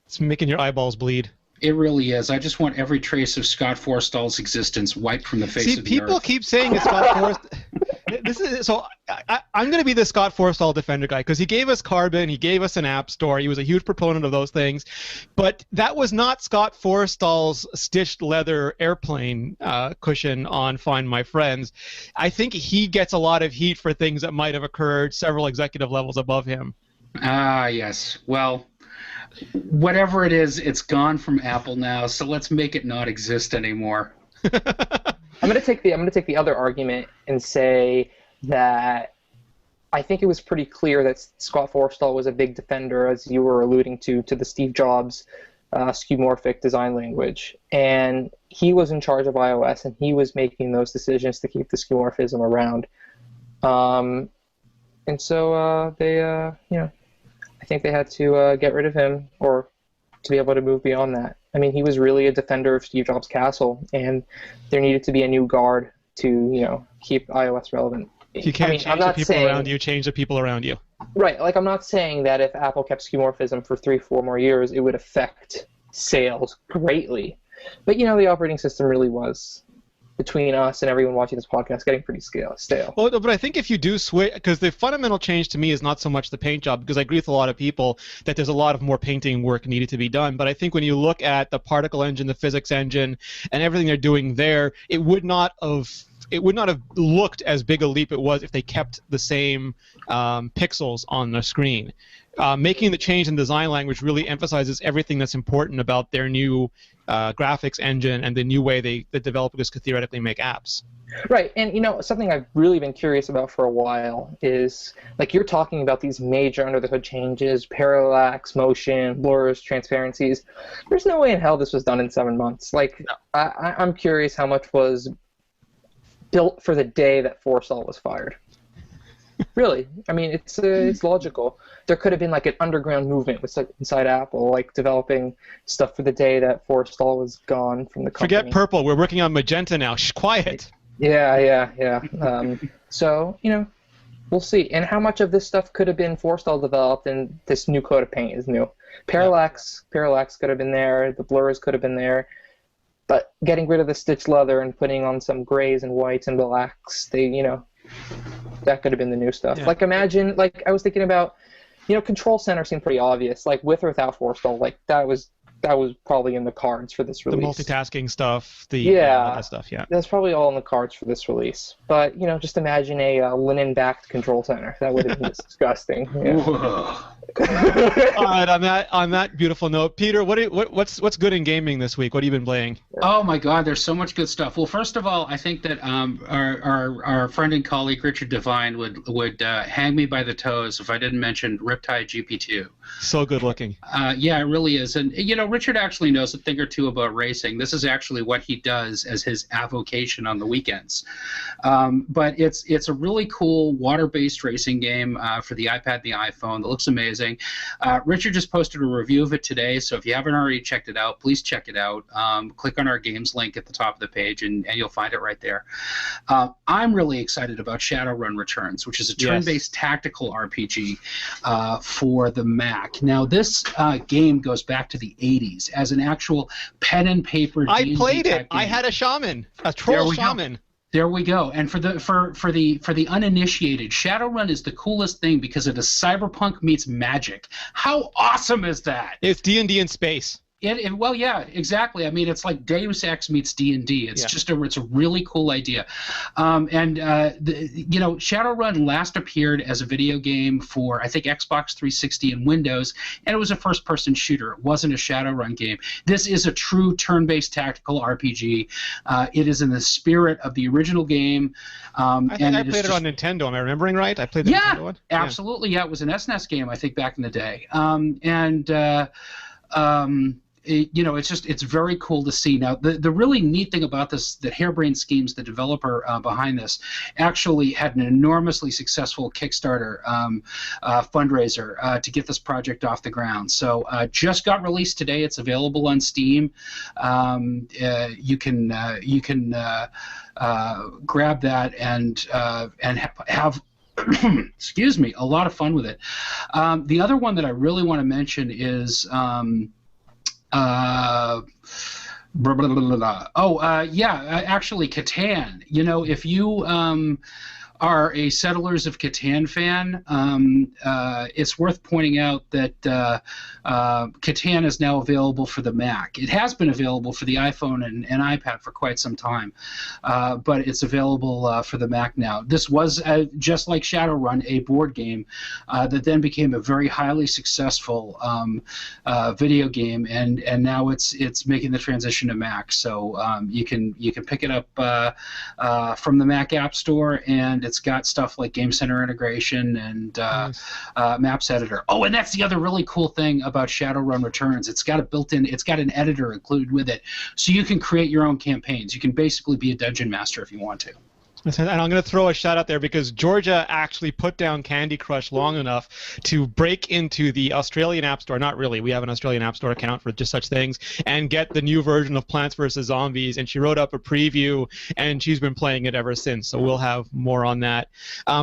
It's making your eyeballs bleed. It really is. I just want every trace of Scott Forstall's existence wiped from the face of the earth. See, people keep saying it's Scott Forstall. I'm going to be the Scott Forstall defender guy because he gave us Carbon, he gave us an app store, he was a huge proponent of those things, but that was not Scott Forstall's stitched leather airplane cushion on Find My Friends. I think he gets a lot of heat for things that might have occurred several executive levels above him. Ah, yes. Well, whatever it is, it's gone from Apple now, so let's make it not exist anymore. I'm going to take the other argument and say that I think it was pretty clear that Scott Forstall was a big defender, as you were alluding to the Steve Jobs skeuomorphic design language. And he was in charge of iOS, and he was making those decisions to keep the skeuomorphism around. And so I think they had to get rid of him or to be able to move beyond that. I mean, he was really a defender of Steve Jobs' castle, and there needed to be a new guard to, keep iOS relevant. You can't change the people around you, change the people around you. Right. Like, I'm not saying that if Apple kept skeuomorphism for 3-4 more years, it would affect sales greatly. But, the operating system really was, between us and everyone watching this podcast, getting pretty stale. Well, but I think if you do switch, because the fundamental change to me is not so much the paint job, because I agree with a lot of people that there's a lot of more painting work needed to be done. But I think when you look at the particle engine, the physics engine, and everything they're doing there, it would not have looked as big a leap it was if they kept the same pixels on the screen. Making the change in design language really emphasizes everything that's important about their new graphics engine and the new way the developers could theoretically make apps. Right, and something I've really been curious about for a while is, like, you're talking about these major under-the-hood changes, parallax, motion, blurs, transparencies. There's no way in hell this was done in 7 months. Like, no. I'm curious how much was built for the day that Forstall was fired. Really, I mean, it's logical. There could have been like an underground movement inside Apple, like developing stuff for the day that Forstall was gone from the company. Forget purple. We're working on magenta now. Shh, quiet. Yeah. So we'll see. And how much of this stuff could have been Forstall developed, and this new coat of paint is new. Parallax could have been there. The blurs could have been there. But getting rid of the stitched leather and putting on some grays and whites and blacks, that could have been the new stuff. Yeah. Like, imagine, like, I was thinking about, Control Center seemed pretty obvious. Like, with or without Forstall, like, that was probably in the cards for this release. The multitasking stuff, all that stuff, yeah. That's probably all in the cards for this release. But, just imagine a linen-backed Control Center. That would have been disgusting. Yeah. All right, on that beautiful note, Peter, what's good in gaming this week? What have you been playing? Oh my God, there's so much good stuff. Well, first of all, I think that our friend and colleague Richard Devine would hang me by the toes if I didn't mention Riptide GP2. So good looking. Yeah, it really is. And Richard actually knows a thing or two about racing. This is actually what he does as his avocation on the weekends. But it's a really cool water-based racing game for the iPad and the iPhone that looks amazing. Richard just posted a review of it today, so if you haven't already checked it out, please check it out. Click on our games link at the top of the page, and you'll find it right there. I'm really excited about Shadowrun Returns, which is a turn-based tactical RPG for the Mac. Now, this game goes back to the 80s as an actual pen and paper D&D I played it. game. I had a shaman, a troll shaman. There we go. And for the uninitiated, Shadowrun is the coolest thing because it is cyberpunk meets magic. How awesome is that? It's D&D in space. Well, yeah, exactly. I mean, it's like Deus Ex meets D&D. It's it's a really cool idea. Shadowrun last appeared as a video game for, I think, Xbox 360 and Windows, and it was a first-person shooter. It wasn't a Shadowrun game. This is a true turn-based tactical RPG. It is in the spirit of the original game. I think I played it on Nintendo. Am I remembering right? I played the Nintendo one? Absolutely. Yeah, it was an SNES game, I think, back in the day. It's very cool to see. Now, the really neat thing about this, that Harebrained Schemes, the developer behind this, actually had an enormously successful Kickstarter fundraiser to get this project off the ground. So just got released today. It's available on Steam. You can grab that and have excuse me, a lot of fun with it. The other one that I really want to mention is actually Catan. If you are a Settlers of Catan fan, it's worth pointing out that Catan is now available for the Mac. It has been available for the iPhone and iPad for quite some time, but it's available for the Mac now. This was, just like Shadowrun, a board game that then became a very highly successful video game, and now it's making the transition to Mac. So you can pick it up from the Mac App Store, and it's got stuff like Game Center integration and Maps Editor. Oh, and that's the other really cool thing about Shadowrun Returns. It's got an editor included with it, so you can create your own campaigns. You can basically be a dungeon master if you want to. And I'm going to throw a shout out there because Georgia actually put down Candy Crush long enough to break into the Australian App Store. Not really. We have an Australian App Store account for just such things. And get the new version of Plants vs. Zombies. And she wrote up a preview, and she's been playing it ever since. So we'll have more on that.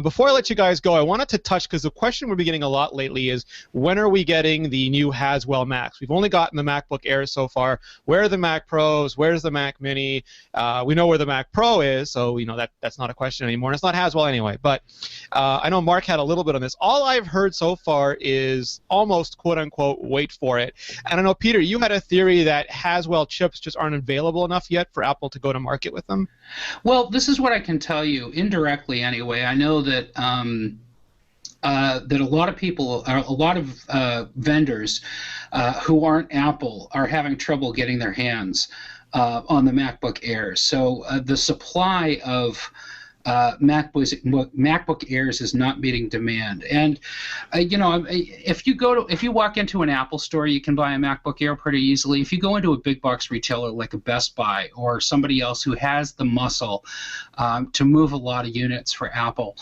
Before I let you guys go, I wanted to touch, because the question we've been getting a lot lately is, when are we getting the new Haswell Macs? We've only gotten the MacBook Airs so far. Where are the Mac Pros? Where's the Mac Mini? We know where the Mac Pro is, so that's not a question anymore, and it's not Haswell anyway. But I know Mark had a little bit on this. All I've heard so far is almost quote-unquote wait for it. And I know, Peter, you had a theory that Haswell chips just aren't available enough yet for Apple to go to market with them. Well, this is what I can tell you indirectly anyway. I know that that a lot of people, a lot of vendors who aren't Apple are having trouble getting their hands on the MacBook Airs. So the supply of MacBook Airs is not meeting demand, and if you walk into an Apple store, you can buy a MacBook Air pretty easily. If you go into a big box retailer like a Best Buy or somebody else who has the muscle to move a lot of units for Apple,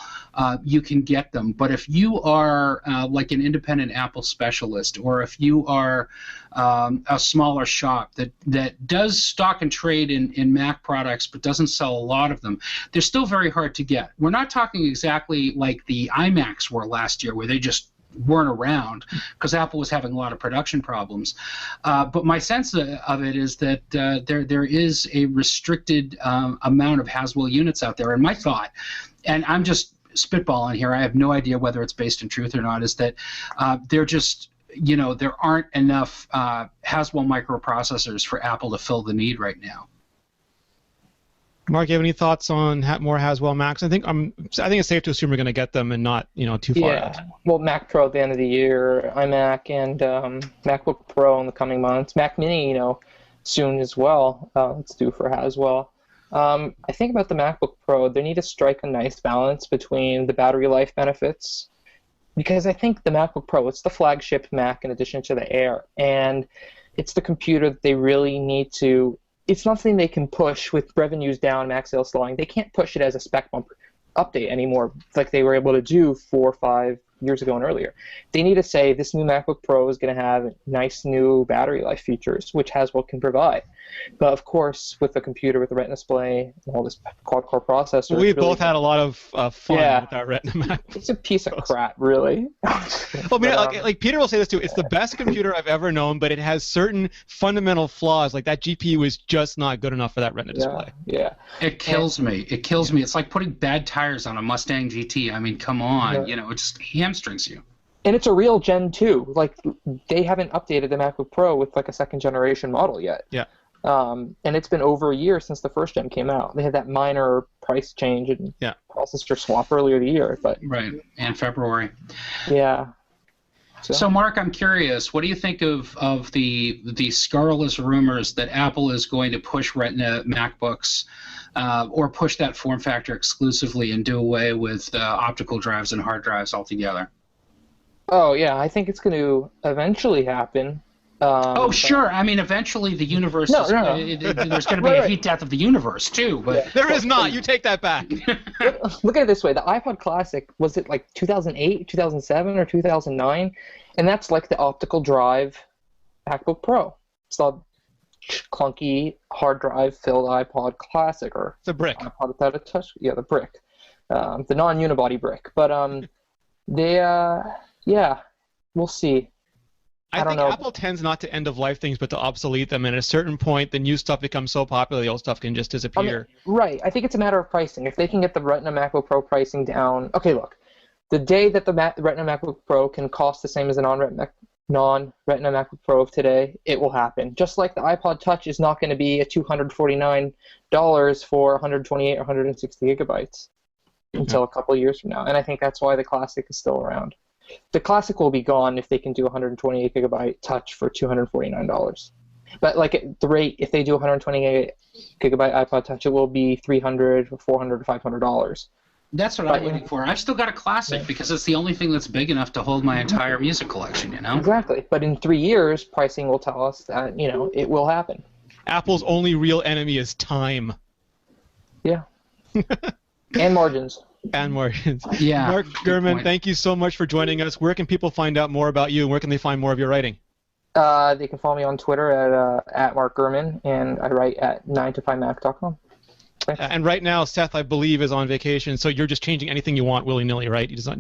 you can get them. But if you are like an independent Apple specialist, or if you are a smaller shop that does stock and trade in Mac products but doesn't sell a lot of them, they're still very hard to get. We're not talking exactly like the iMacs were last year, where they just weren't around because Apple was having a lot of production problems. But my sense of it is that there is a restricted amount of Haswell units out there. And my thought, and I'm just spitballing here, I have no idea whether it's based in truth or not, is that they're just, there aren't enough Haswell microprocessors for Apple to fill the need right now. Mark, you have any thoughts on more Haswell Macs? I think it's safe to assume we're going to get them, and not too far out. Well, Mac Pro at the end of the year, iMac and MacBook Pro in the coming months, Mac Mini, soon as well. It's due for Haswell. I think about the MacBook Pro, they need to strike a nice balance between the battery life benefits, because I think the MacBook Pro, it's the flagship Mac in addition to the Air, and it's the computer that they really need to. It's nothing they can push with revenues down, Mac sales slowing. They can't push it as a spec bump update anymore, like they were able to do 4 or 5 years ago and earlier. They need to say this new MacBook Pro is going to have nice new battery life features, which Haswell can provide. But of course, with a computer with a Retina display and all this quad-core processor, we've both had a lot of fun with our Retina Mac. It's a piece of crap, really. Well, like Peter will say this too. It's the best computer I've ever known, but it has certain fundamental flaws. Like that GPU is just not good enough for that Retina display. Yeah. It kills me. It kills me. It's like putting bad tires on a Mustang GT. I mean, come on. It just hamstrings you. And it's a real Gen 2. Like, they haven't updated the MacBook Pro with like a second generation model yet. Yeah. And it's been over a year since the first gen came out. They had that minor price change and processor swap earlier the year, but right, in February. Yeah. So Mark, I'm curious, what do you think of the scurrilous rumors that Apple is going to push Retina MacBooks or push that form factor exclusively and do away with optical drives and hard drives altogether? Oh, yeah, I think it's going to eventually happen. Sure. I mean, eventually the universe No. there's going to be a heat death of the universe, too. But There is not. You take that back. Look at it this way. The iPod Classic, was it like 2008, 2007, or 2009? And that's like the optical drive MacBook Pro. It's the clunky hard drive filled iPod Classic, or the brick. iPod without a touch. Yeah, the brick. The non-unibody brick. But we'll see. I think Apple tends not to end-of-life things, but to obsolete them. And at a certain point, the new stuff becomes so popular, the old stuff can just disappear. Right. I think it's a matter of pricing. If they can get the Retina MacBook Pro pricing down... Okay, look. The day that the Retina MacBook Pro can cost the same as a non-Retina MacBook Pro of today, it will happen. Just like the iPod Touch is not going to be at $249 for 128 or 160 gigabytes until a couple of years from now. And I think that's why the Classic is still around. The Classic will be gone if they can do 128 gigabyte Touch for $249. But like at the rate, if they do 128 gigabyte iPod Touch, it will be $300, $400, $500. That's what I'm waiting for. I've still got a Classic because it's the only thing that's big enough to hold my entire music collection. You know. Exactly. But in 3 years, pricing will tell us that it will happen. Apple's only real enemy is time. Yeah. And margins. And margins. Yeah. Mark Gurman, thank you so much for joining us. Where can people find out more about you, and where can they find more of your writing? They can follow me on Twitter at Mark Gurman, and I write at 9to5mac.com. And right now, Seth, I believe, is on vacation, so you're just changing anything you want willy-nilly, right? He's not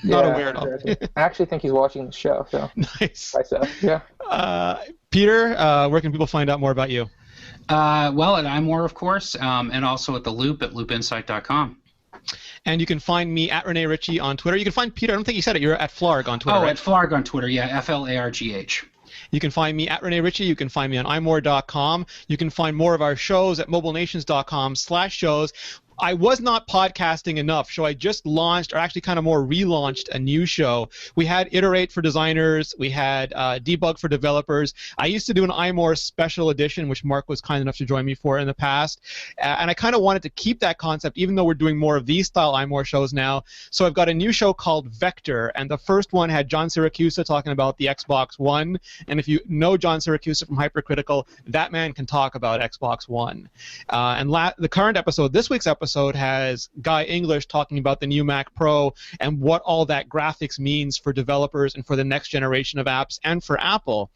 aware at all. I actually think he's watching the show. So. Nice. Bye, Seth. Yeah. Peter, where can people find out more about you? Well, at iMore, of course, and also at The Loop at loopinsight.com. And you can find me at Rene Ritchie on Twitter. You can find Peter, I don't think you said it, you're at Flarg on Twitter, right? At Flarg on Twitter, yeah, Flargh. You can find me at Rene Ritchie. You can find me on iMore.com. You can find more of our shows at mobilenations.com/shows. I was not podcasting enough, so I just launched, or actually kind of more relaunched, a new show. We had Iterate for designers. We had Debug for developers. I used to do an iMore special edition, which Mark was kind enough to join me for in the past. And I kind of wanted to keep that concept, even though we're doing more of these style iMore shows now. So I've got a new show called Vector, and the first one had John Siracusa talking about the Xbox One. And if you know John Siracusa from Hypercritical, that man can talk about Xbox One. And the current episode, this week's episode, has Guy English talking about the new Mac Pro and what all that graphics means for developers and for the next generation of apps and for Apple.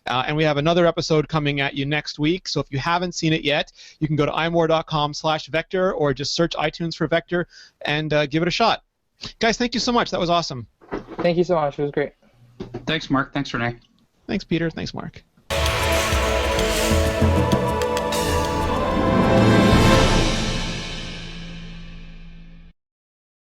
And we have another episode coming at you next week, so if you haven't seen it yet, you can go to imore.com/vector or just search iTunes for Vector and give it a shot. Guys, thank you so much. That was awesome. Thank you so much. It was great. Thanks, Mark. Thanks, Rene. Thanks, Peter. Thanks, Mark.